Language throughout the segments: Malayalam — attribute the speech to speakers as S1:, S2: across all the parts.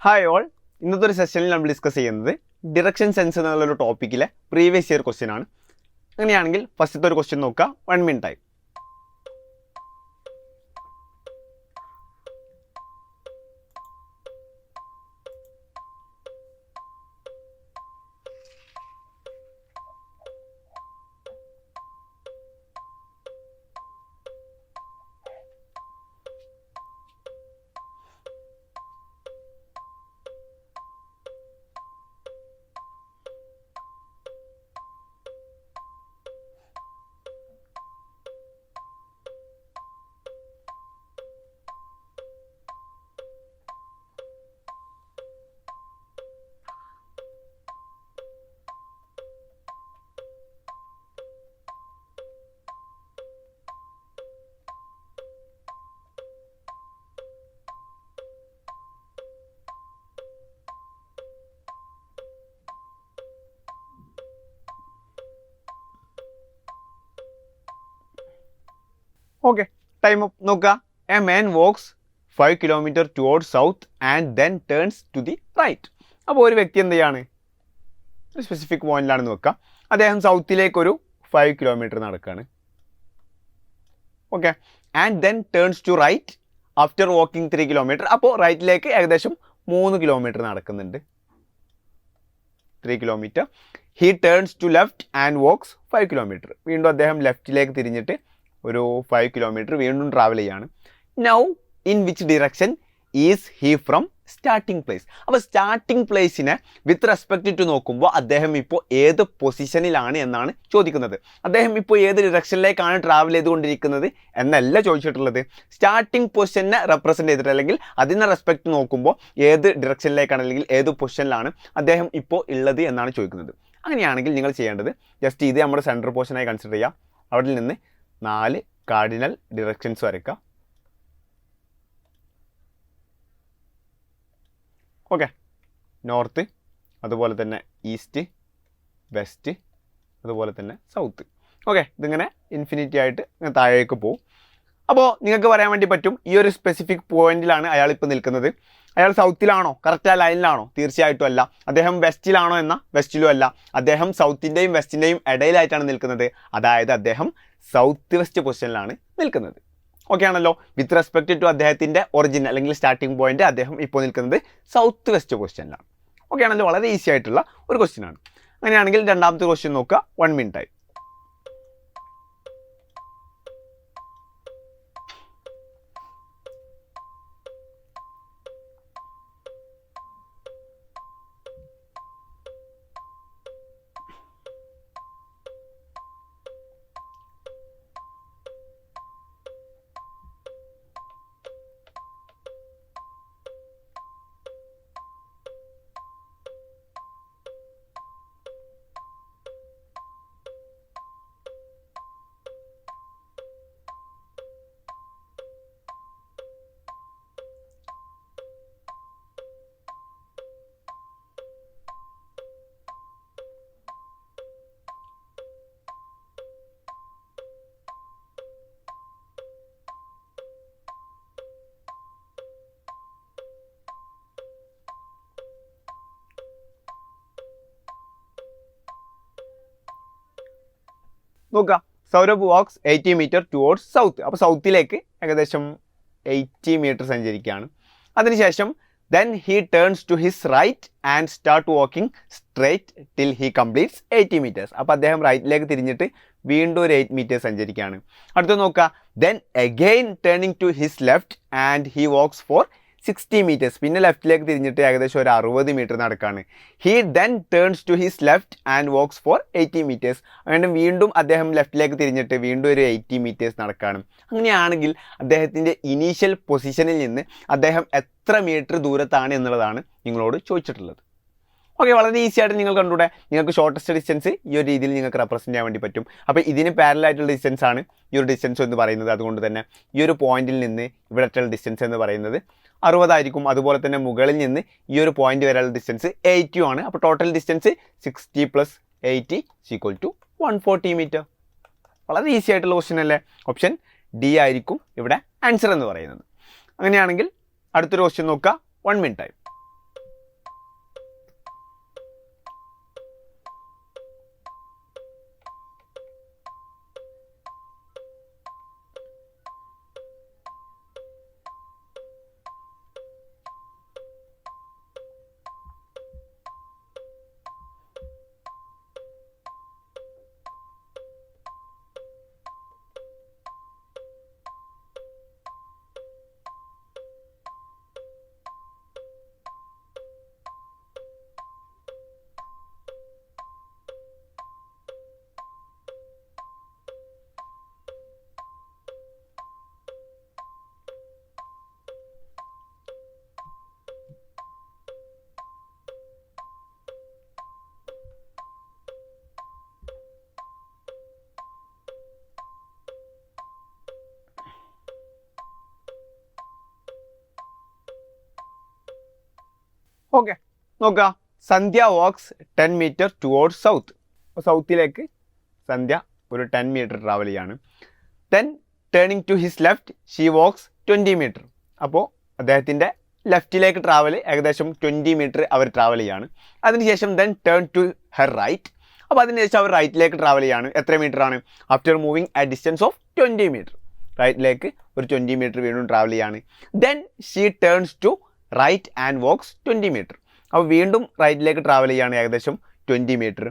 S1: ഹായ് ഓൾ, ഇന്നത്തെ ഒരു സെഷനിൽ നമ്മൾ ഡിസ്കസ് ചെയ്യുന്നത് ഡിറക്ഷൻ സെൻസ് എന്നുള്ളൊരു ടോപ്പിക്കിലെ പ്രീവിയസ് ഇയർ ക്വസ്റ്റ്യൻ ആണ്. അങ്ങനെയാണെങ്കിൽ ഫസ്റ്റത്തെ ഒരു ക്വസ്റ്റ്യൻ നോക്കുക. 1 minute time. Okay, time up നോക്കുക. A man walks 5 kilometers towards south and then turns to the right. അപ്പോൾ ഒരു വ്യക്തി എന്ത് ചെയ്യാണ്, ഒരു സ്പെസിഫിക് പോയിന്റിലാണെന്ന് വെക്കുക. അദ്ദേഹം സൗത്തിലേക്കൊരു 5 kilometers നടക്കുകയാണ്. Okay, and then turns to right after walking 3 kilometers. അപ്പോൾ റൈറ്റിലേക്ക് ഏകദേശം 3 kilometers നടക്കുന്നുണ്ട്. 3 kilometers. He turns to left and walks 5 kilometers. വീണ്ടും അദ്ദേഹം ലെഫ്റ്റിലേക്ക് തിരിഞ്ഞിട്ട് ഒരു 5 kilometers വീണ്ടും ട്രാവൽ ചെയ്യാണ്. Now in which direction is he from starting place. അപ്പോൾ സ്റ്റാർട്ടിംഗ് പ്ലേസിനെ വിത്ത് റെസ്പെക്റ്റ് ടു നോക്കുമ്പോൾ അദ്ദേഹം ഇപ്പോൾ ഏത് പൊസിഷനിലാണ് എന്നാണ് ചോദിക്കുന്നത്. അദ്ദേഹം ഇപ്പോൾ ഏത് ഡിറക്ഷനിലേക്കാണ് ട്രാവൽ ചെയ്തുകൊണ്ടിരിക്കുന്നത് എന്നല്ല ചോദിച്ചിട്ടുള്ളത്. സ്റ്റാർട്ടിംഗ് പൊസിഷനെ റെപ്രസെൻറ്റ് ചെയ്തിട്ട് അല്ലെങ്കിൽ അതിനെ റെസ്പെക്റ്റ് നോക്കുമ്പോൾ ഏത് ഡിറക്ഷനിലേക്കാണ് അല്ലെങ്കിൽ ഏത് പൊസിഷനിലാണ് അദ്ദേഹം ഇപ്പോൾ ഉള്ളത് എന്നാണ് ചോദിക്കുന്നത്. അങ്ങനെയാണെങ്കിൽ നിങ്ങൾ ചെയ്യേണ്ടത് ജസ്റ്റ് ഇത് നമ്മുടെ സെൻട്രൽ പൊസിഷനായി കൺസിഡർ ചെയ്യുക. അവിടെ നിന്ന് 4 കാർഡിനൽ ഡിറക്ഷൻസ് വരയ്ക്കുക. ഓക്കെ, നോർത്ത്, അതുപോലെ തന്നെ ഈസ്റ്റ്, വെസ്റ്റ്, അതുപോലെ തന്നെ സൗത്ത്. ഓക്കെ, ഇതിങ്ങനെ ഇൻഫിനിറ്റി ആയിട്ട് ഇങ്ങനെ താഴേക്ക് പോകും. അപ്പോൾ നിങ്ങൾക്ക് പറയാൻ വേണ്ടി പറ്റും ഈ ഒരു സ്പെസിഫിക് പോയിന്റിലാണ് അയാൾ ഇപ്പോൾ നിൽക്കുന്നത്. അയാൾ സൗത്തിലാണോ, കറക്റ്റ് ആ ലൈനിലാണോ? തീർച്ചയായിട്ടും അല്ല. അദ്ദേഹം വെസ്റ്റിലാണോ എന്ന വെസ്റ്റിലും അല്ല. അദ്ദേഹം സൗത്തിൻ്റെയും വെസ്റ്റിൻ്റെയും ഇടയിലായിട്ടാണ് നിൽക്കുന്നത്. അതായത് അദ്ദേഹം സൗത്ത് വെസ്റ്റ് പൊസിഷനിലാണ് നിൽക്കുന്നത്. ഓക്കെ ആണല്ലോ. വിത്ത് റെസ്പെക്റ്റ് ടു അദ്ദേഹത്തിൻ്റെ ഒറിജിൻ അല്ലെങ്കിൽ സ്റ്റാർട്ടിംഗ് പോയിന്റ് അദ്ദേഹം ഇപ്പോൾ നിൽക്കുന്നത് സൗത്ത് വെസ്റ്റ് പൊസിഷനിലാണ്. ഓക്കെ ആണല്ലോ. വളരെ ഈസി ആയിട്ടുള്ള ഒരു ക്വസ്റ്റ്യൻ ആണ്. അങ്ങനെയാണെങ്കിൽ രണ്ടാമത്തെ ക്വസ്റ്റ്യൻ നോക്കുക. 1 minute ടൈം. നോക്കുക, Saurabh walks 80 meters towards south. അപ്പോൾ സൗത്തിലേക്ക് ഏകദേശം 80 meters സഞ്ചരിക്കുകയാണ്. അതിനുശേഷം then he turns to his right and start walking straight till he completes 80 meters. അപ്പോൾ അദ്ദേഹം റൈറ്റിലേക്ക് തിരിഞ്ഞിട്ട് വീണ്ടും ഒരു 8 meters സഞ്ചരിക്കുകയാണ്. അടുത്ത് നോക്കുക, then again turning to his left and he walks for 60 meters. പിന്നെ ലെഫ്റ്റിലേക്ക് തിരിഞ്ഞിട്ട് ഏകദേശം ഒരു 60 meters നടക്കുകയാണ്. He then turns to his left and walks for 80 meters. അങ്ങനെ വീണ്ടും അദ്ദേഹം ലെഫ്റ്റിലേക്ക് തിരിഞ്ഞിട്ട് വീണ്ടും ഒരു 80 meters നടക്കുകയാണ്. അങ്ങനെയാണെങ്കിൽ അദ്ദേഹത്തിൻ്റെ ഇനീഷ്യൽ പൊസിഷനിൽ നിന്ന് അദ്ദേഹം എത്ര മീറ്റർ ദൂരത്താണ് എന്നുള്ളതാണ് നിങ്ങളോട് ചോദിച്ചിട്ടുള്ളത്. ഓക്കെ, വളരെ ഈസി ആയിട്ട് നിങ്ങൾ കണ്ടൂടെ. നിങ്ങൾക്ക് ഷോർട്ടസ്റ്റ് ഡിസ്റ്റൻസ് ഈ ഒരു രീതിയിൽ നിങ്ങൾക്ക് റെപ്രസെൻറ്റ് ചെയ്യാൻ വേണ്ടി പറ്റും. അപ്പോൾ ഇതിന് പാരലൽ ആയിട്ടുള്ള ഡിസ്റ്റൻസ് ആണ് ഈ ഒരു ഡിസ്റ്റൻസ് എന്ന് പറയുന്നത്. അതുകൊണ്ട് തന്നെ ഈ ഒരു പോയിന്റിൽ നിന്ന് ഇവിടത്തുള്ള ഡിസ്റ്റൻസ് എന്ന് പറയുന്നത് 60 ആയിരിക്കും. അതുപോലെ തന്നെ മുകളിൽ നിന്ന് ഈ ഒരു പോയിന്റ് വരെയുള്ള ഡിസ്റ്റൻസ് 80 ആണ്. അപ്പോൾ ടോട്ടൽ ഡിസ്റ്റൻസ് 60 + 80 = 140 meter. വളരെ ഈസി ആയിട്ടുള്ള ക്വസ്റ്റ്യൻ അല്ലേ. ഓപ്ഷൻ ഡി ആയിരിക്കും ഇവിടെ ആൻസർ എന്ന് പറയുന്നത്. അങ്ങനെയാണെങ്കിൽ അടുത്തൊരു ക്വസ്റ്റ്യൻ നോക്കുക. 1 minute ടൈം. ഓക്കെ, നോക്കുക. Sandhya walks 10 metre towards south. അപ്പോൾ സൗത്തിലേക്ക് സന്ധ്യ ഒരു 10 മീറ്റർ ട്രാവൽ ചെയ്യാണ്. Then turning to his left she walks 20 metre. അപ്പോൾ അദ്ദേഹത്തിൻ്റെ ലെഫ്റ്റിലേക്ക് ട്രാവൽ ഏകദേശം 20 മീറ്റർ അവർ ട്രാവൽ ചെയ്യാണ്. അതിനുശേഷം then turn to her right. അപ്പോൾ അതിനുശേഷം അവർ റൈറ്റിലേക്ക് ട്രാവൽ ചെയ്യാണ്. എത്ര മീറ്റർ ആണ്? After moving at distance of 20 metre. റൈറ്റിലേക്ക് ഒരു 20 മീറ്റർ വീണ്ടും ട്രാവൽ ചെയ്യാണ്. Then she turns to right and walks 20 metre. അപ്പോൾ വീണ്ടും റൈറ്റിലേക്ക് ട്രാവൽ ചെയ്യാണ് ഏകദേശം 20 metre.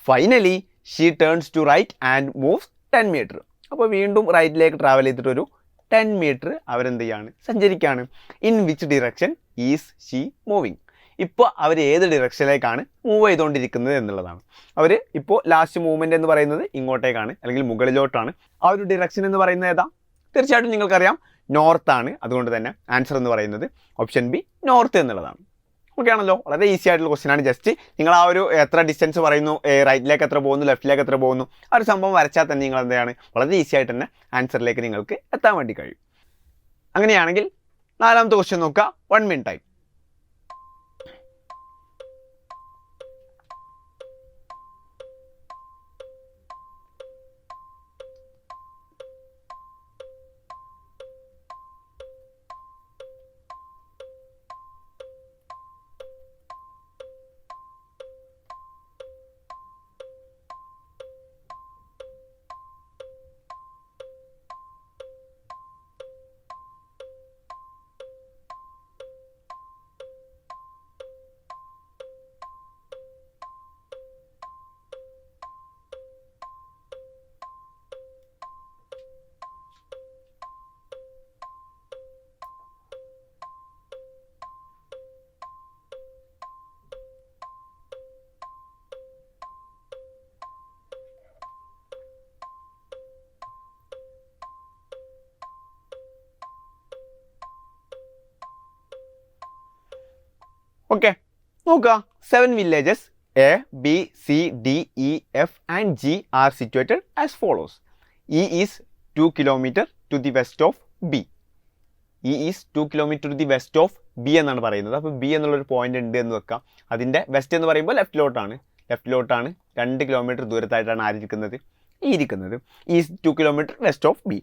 S1: Finally she turns to right and moves 10 metre. അപ്പോൾ വീണ്ടും റൈറ്റിലേക്ക് ട്രാവൽ ചെയ്തിട്ടൊരു 10 മീറ്റർ അവരെന്ത് ചെയ്യാണ്? സഞ്ചരിക്കുകയാണ്. In which direction is she moving? ഇപ്പോൾ അവർ ഏത് ഡിറക്ഷനിലേക്കാണ് മൂവ് ചെയ്തുകൊണ്ടിരിക്കുന്നത് എന്നുള്ളതാണ്. അവർ ഇപ്പോൾ ലാസ്റ്റ് മൂവ്മെൻറ്റ് എന്ന് പറയുന്നത് ഇങ്ങോട്ടേക്കാണ്, അല്ലെങ്കിൽ മുകളിലോട്ടാണ്. ആ ഒരു ഡിറക്ഷൻ എന്ന് പറയുന്നത് ഏതാ? തീർച്ചയായിട്ടും നിങ്ങൾക്കറിയാം, നോർത്താണ്. അതുകൊണ്ട് തന്നെ ആൻസർ എന്ന് പറയുന്നത് ഓപ്ഷൻ ബി, നോർത്ത് എന്നുള്ളതാണ്. ഓക്കെ ആണല്ലോ, വളരെ ഈസി ആയിട്ടുള്ള ക്വസ്റ്റ്യൻ ആണ്. ജസ്റ്റ് നിങ്ങൾ ആ ഒരു എത്ര ഡിസ്റ്റൻസ് പറയുന്നു, റൈറ്റിലേക്ക് എത്ര പോകുന്നു, ലെഫ്റ്റിലേക്ക് എത്ര പോകുന്നു, ആ ഒരു സംഭവം വരച്ചാൽ തന്നെ നിങ്ങൾ എന്താണ് വളരെ ഈസി ആയിട്ട് തന്നെ ആൻസറിലേക്ക് നിങ്ങൾക്ക് എത്താൻ വേണ്ടി കഴിയും. അങ്ങനെയാണെങ്കിൽ നാലാമത്തെ ക്വസ്റ്റ്യൻ നോക്കുക. 1 മിനിറ്റ് ടൈം. ഓക്കെ, നോക്കുക. 7 villages A, B, C, D, E, F and G are situated as follows. E is 2 kilometre to the west of B. E is 2 kilometre to the west of B എന്നാണ് പറയുന്നത്. അപ്പോൾ ബി എന്നുള്ളൊരു പോയിന്റ് ഉണ്ട് എന്ന് വെക്കാം. അതിൻ്റെ വെസ്റ്റ് എന്ന് പറയുമ്പോൾ ലെഫ്റ്റിലോട്ടാണ്. 2 കിലോമീറ്റർ ദൂരത്തായിട്ടാണ് ആയിരിക്കുന്നത്? ഈ ഇരിക്കുന്നത്. Is 2 kilometre west of B.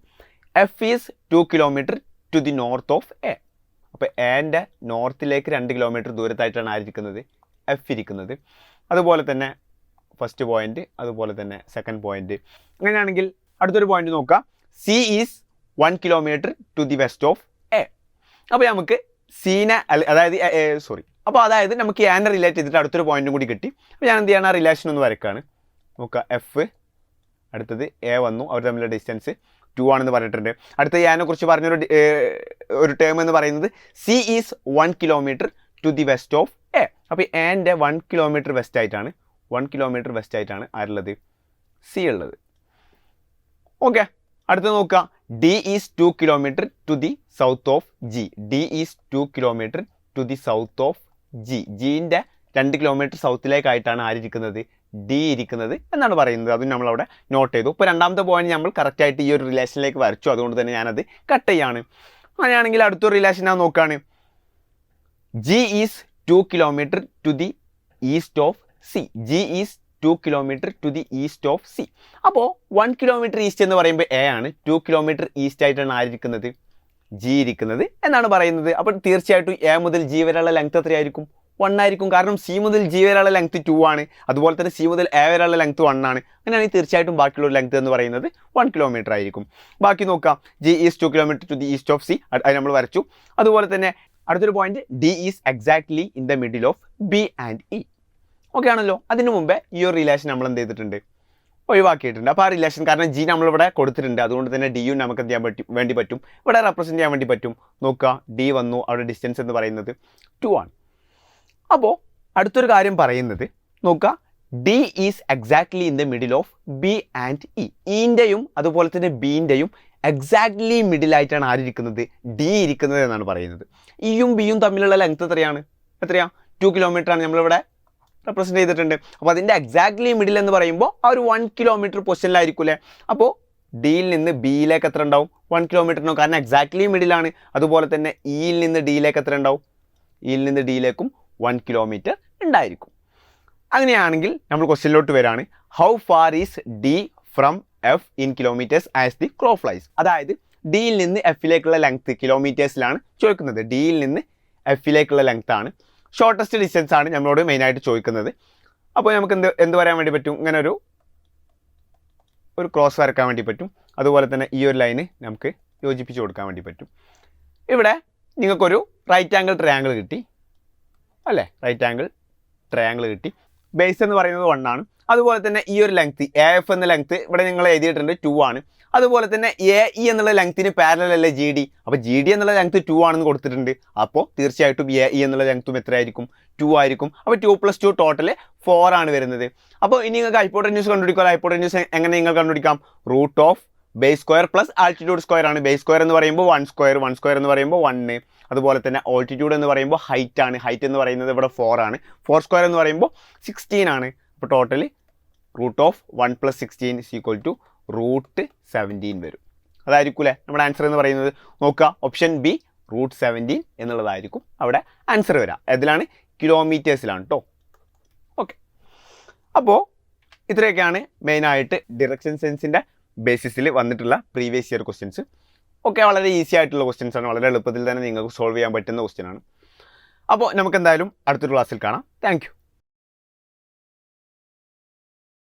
S1: F is 2 kilometre to the north of A. അപ്പോൾ എൻ്റെ നോർത്തിലേക്ക് 2 കിലോമീറ്റർ ദൂരത്തായിട്ടാണ് ആയിരിക്കുന്നത്? എഫ് ഇരിക്കുന്നത്. അതുപോലെ തന്നെ ഫസ്റ്റ് പോയിന്റ്, അതുപോലെ തന്നെ സെക്കൻഡ് പോയിന്റ്. അങ്ങനെയാണെങ്കിൽ അടുത്തൊരു പോയിന്റ് നോക്കുക. C is 1 kilometre to the west of A. അപ്പോൾ നമുക്ക് സീനെ അതായത് നമുക്ക് എന്നെ റിലേറ്റ് ചെയ്തിട്ട് അടുത്തൊരു പോയിന്റും കൂടി കിട്ടി. അപ്പോൾ ഞാൻ എന്ത് ചെയ്യണം? റിലേഷൻ ഒന്ന് വരയ്ക്കുകയാണ്. നോക്കുക, എഫ്, അടുത്തത് എ വന്നു, അവർ തമ്മിലുള്ള ഡിസ്റ്റൻസ് 2 ആണെന്ന് പറഞ്ഞിട്ടുണ്ട്. അടുത്ത എനെ കുറിച്ച് പറഞ്ഞൊരു ടേം എന്ന് പറയുന്നത് C is 1 kilometre to the west of A. അപ്പോൾ എൻ്റെ 1 കിലോമീറ്റർ വെസ്റ്റ് ആയിട്ടാണ് ആരുള്ളത്? സി ഉള്ളത്. ഓക്കെ, അടുത്ത് നോക്കുക. D is 2 kilometre to the south of G. D is 2 kilometre to the south of G. ജിൻ്റെ 2 കിലോമീറ്റർ സൗത്തിലേക്കായിട്ടാണ് ആരിയിരിക്കുന്നത്? ഡി ഇരിക്കുന്നത് എന്നാണ് പറയുന്നത്. അതും നമ്മളവിടെ നോട്ട് ചെയ്തു. ഇപ്പോൾ രണ്ടാമത്തെ പോയിന്റ് നമ്മൾ കറക്റ്റായിട്ട് ഈ ഒരു റിലേഷനിലേക്ക് വരച്ചു. അതുകൊണ്ട് തന്നെ ഞാനത് കട്ട് ചെയ്യാണ്. അങ്ങനെയാണെങ്കിൽ അടുത്തൊരു റിലേഷൻ ഞാൻ നോക്കുകയാണ്. G is 2 kilometre to the east of C. G is 2 kilometre to the east of C. അപ്പോൾ 1 കിലോമീറ്റർ ഈസ്റ്റ് എന്ന് പറയുമ്പോൾ എ ആണ്. 2 കിലോമീറ്റർ ഈസ്റ്റ് ആയിട്ടാണ് ആയിരിക്കുന്നത്? ജി ഇരിക്കുന്നത് എന്നാണ് പറയുന്നത്. അപ്പോൾ തീർച്ചയായിട്ടും എ മുതൽ ജി വരെയുള്ള ലെങ്ത് എത്രയായിരിക്കും? 1 ആയിരിക്കും. കാരണം സി മുതൽ ജി വരെയുള്ള ലെങ്ത് 2 ആണ്. അതുപോലെ തന്നെ സി മുതൽ എ വരെയുള്ള ലെങ്ത് 1 ആണ്. അങ്ങനെയാണെങ്കിൽ തീർച്ചയായിട്ടും ബാക്കിയുള്ള ലെങ്ത് എന്ന് പറയുന്നത് 1 കിലോമീറ്റർ ആയിരിക്കും. ബാക്കി നോക്കാം. G is 2 kilometre to the east of C, അത് നമ്മൾ വരച്ചു. അതുപോലെ തന്നെ അടുത്തൊരു point, D is exactly in the middle of B and E. Okay ആണല്ലോ. അതിന് മുമ്പേ ഈ ഒരു റിലേഷൻ നമ്മൾ എന്ത് ചെയ്തിട്ടുണ്ട്? ഒഴിവാക്കിയിട്ടുണ്ട്. അപ്പോൾ ആ റിലേഷൻ, കാരണം ജി നമ്മളിവിടെ കൊടുത്തിട്ടുണ്ട്, അതുകൊണ്ട് തന്നെ ഡിയും നമുക്ക് എന്ത് ചെയ്യാൻ വേണ്ടി പറ്റും? ഇവിടെ റെപ്രസെൻറ്റ് ചെയ്യാൻ വേണ്ടി പറ്റും. നോക്കുക, ഡി വന്നു, അവിടെ ഡിസ്റ്റൻസ് എന്ന് പറയുന്നത് 2 ആണ്. അപ്പോൾ അടുത്തൊരു കാര്യം പറയുന്നത് നോക്കുക, D is exactly in the middle of B and E. ഇൻ്റെയും അതുപോലെ തന്നെ ബിൻ്റെയും എക്സാക്ട്ലി മിഡിലായിട്ടാണ് ആരിയിരിക്കുന്നത്? ഡി ഇരിക്കുന്നത് എന്നാണ് പറയുന്നത്. ഇയും ബിയും തമ്മിലുള്ള ലെങ്ത് എത്രയാണ്? 2 കിലോമീറ്റർ ആണ് നമ്മളിവിടെ റെപ്രസെൻറ്റ് ചെയ്തിട്ടുണ്ട്. അപ്പോൾ അതിൻ്റെ എക്സാക്ട്ലി മിഡിൽ എന്ന് പറയുമ്പോൾ ആ ഒരു 1 കിലോമീറ്റർ പൊസിഷനിലായിരിക്കും അല്ലേ? അപ്പോൾ ഡിയിൽ നിന്ന് ബിയിലേക്ക് എത്ര ഉണ്ടാവും? 1 കിലോമീറ്റർ ഉണ്ടാവും, കാരണം എക്സാക്ട്ലി മിഡിലാണ്. അതുപോലെ തന്നെ ഇയിൽ നിന്ന് ഡിയിലേക്ക് എത്ര ഉണ്ടാവും? ഇയിൽ നിന്ന് ഡിയിലേക്കും 1 കിലോമീറ്റർ ഉണ്ടായിരിക്കും. അങ്ങനെയാണെങ്കിൽ നമ്മൾ ക്വസ്റ്റ്യനിലോട്ട് വരാണ്. How far is D from F in kilometres as the crow flies. അതായത് ഡിയിൽ നിന്ന് എഫിലേക്കുള്ള ലെങ്ത് കിലോമീറ്റേഴ്സിലാണ് ചോദിക്കുന്നത്. ഡിയിൽ നിന്ന് എഫിലേക്കുള്ള ലെങ്ത് ആണ്. ഷോർട്ടസ്റ്റ് ഡിസ്റ്റൻസ് ആണ് നമ്മളോട് മെയിനായിട്ട് ചോദിക്കുന്നത്. അപ്പോൾ നമുക്ക് എന്ത് പറയാൻ വേണ്ടി പറ്റും? ഇങ്ങനെ ഒരു ക്രോസ് വരക്കാൻ വേണ്ടി പറ്റും. അതുപോലെ തന്നെ ഈ ഒരു ലൈന് നമുക്ക് യോജിപ്പിച്ച് കൊടുക്കാൻ വേണ്ടി പറ്റും. ഇവിടെ നിങ്ങൾക്കൊരു റൈറ്റ് ആംഗിൾ ട്രയാങ്കിൾ കിട്ടി അല്ലേ? റൈറ്റ് ആംഗിൾ ട്രയാങ്കിൾ കിട്ടി. ബേസ് എന്ന് പറയുന്നത് 1 ആണ്. അതുപോലെ തന്നെ ഈ ഒരു ലെങ്ത് AF എന്ന ലെങ്ത് ഇവിടെ നിങ്ങൾ എഴുതിയിട്ടുണ്ട് 2 ആണ്. അതുപോലെ തന്നെ AE എന്നുള്ള ലെങ്ത്തിന് പാരലൽ അല്ലേ GD. അപ്പോൾ GD എന്നുള്ള ലെങ്ത് 2 ആണെന്ന് കൊടുത്തിട്ടുണ്ട്. അപ്പോൾ തീർച്ചയായിട്ടും AE എന്നുള്ള ലെങ്ത്തും എത്രയായിരിക്കും? 2 ആയിരിക്കും. അപ്പോൾ 2 + 2 ടോട്ടൽ 4 ആണ് വരുന്നത്. അപ്പോൾ ഇനി നിങ്ങൾക്ക് ഹൈപ്പോട്ടന്യൂസ് കണ്ടുപിടിക്കാം. ഹൈപ്പോട്ടന്യൂസ് എങ്ങനെ നിങ്ങൾ കണ്ടുപിടിക്കാം? Root of base square plus altitude square ആണ്. ബേസ് സ്ക്വയർ എന്ന് പറയുമ്പോൾ 1 സ്ക്വയർ എന്ന് പറയുമ്പോൾ 1. അതുപോലെ തന്നെ ആൾട്ടിറ്റ്യൂഡ് എന്ന് പറയുമ്പോൾ ഹൈറ്റ് ആണ്. ഹൈറ്റ് എന്ന് പറയുന്നത് ഇവിടെ 4 ആണ്. 4 സ്ക്വയർ എന്ന് പറയുമ്പോൾ 16 ആണ്. അപ്പോൾ ടോട്ടൽ റൂട്ട് ഓഫ് 1 + 16 = റൂട്ട് 17 വരും. അതായിരിക്കൂലേ നമ്മുടെ ആൻസർ എന്ന് പറയുന്നത്. നോക്കുക, ഓപ്ഷൻ ബി റൂട്ട് 17 എന്നുള്ളതായിരിക്കും അവിടെ ആൻസർ വരിക. ഇതിലാണ് കിലോമീറ്റേഴ്സിലാണ് കേട്ടോ. ഓക്കെ, അപ്പോൾ ഇത്രയൊക്കെയാണ് മെയിനായിട്ട് ഡിറക്ഷൻ സെൻസിൻ്റെ ബേസിസിൽ വന്നിട്ടുള്ള പ്രീവിയസ് ഇയർ ക്വസ്റ്റ്യൻസ്. ഒക്കെ വളരെ ഈസി ആയിട്ടുള്ള ക്വസ്റ്റ്യൻസ് ആണ്. വളരെ എളുപ്പത്തിൽ തന്നെ നിങ്ങൾക്ക് സോൾവ് ചെയ്യാൻ പറ്റുന്ന ക്വസ്റ്റ്യൻ ആണ്. അപ്പോൾ നമുക്ക് എന്തായാലും അടുത്തൊരു ക്ലാസ്സിൽ കാണാം. Thank you.